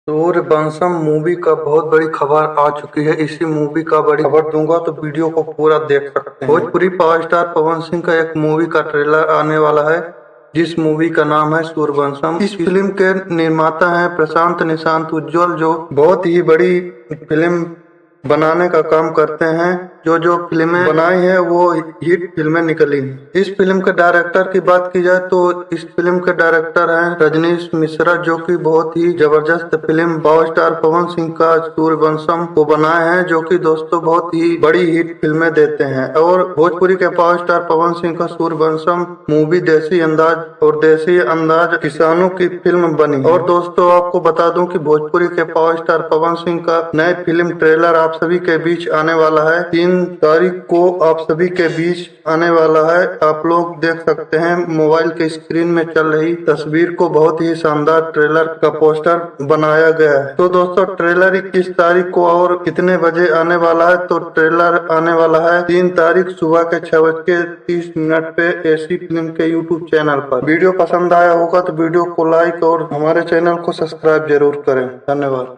Sooryavansham movie का बहुत बड़ी खबर आ चुकी है। इसी मूवी का बड़ी खबर दूंगा तो वीडियो को पूरा देख सकते हैं। भोजपुरी पावर स्टार पवन सिंह का एक मूवी का ट्रेलर आने वाला है, जिस मूवी का नाम है सूर्यवंशम। इस फिल्म के निर्माता हैं प्रशांत निशांत उज्ज्वल, जो बहुत ही बड़ी फिल्म बनाने का काम करते हैं। जो फिल्में बनाई हैं वो हिट फिल्में निकली हैं। इस फिल्म के डायरेक्टर की बात की जाए तो इस फिल्म के डायरेक्टर हैं रजनीश मिश्रा, जो कि बहुत ही जबरदस्त film power star Pawan Singh का सूर्यवंशम को बनाए हैं, जो कि दोस्तों बहुत ही बड़ी हिट फिल्में देते हैं। और भोजपुरी के पावर स्टार पवन सिंह का सूर्यवंशम मूवी देसी अंदाज किसानों की फिल्म बनी। और दोस्तों आपको बता दूं कि भोजपुरी के पावर स्टार पवन सिंह का नए फिल्म ट्रेलर आप सभी के बीच आने वाला है। 3 तारीख को आप सभी के बीच आने वाला है। आप लोग देख सकते हैं मोबाइल के स्क्रीन में चल रही तस्वीर को, बहुत ही शानदार ट्रेलर का पोस्टर बनाया गया है। तो दोस्तों ट्रेलर 21 तारीख को और कितने बजे आने वाला है, तो ट्रेलर आने वाला है 3 तारीख सुबह के 6:30 पे एसी फिल्म के यूट्यूब चैनल पर। वीडियो पसंद आया होगा तो वीडियो को लाइक और हमारे चैनल को सब्सक्राइब जरूर करें। धन्यवाद।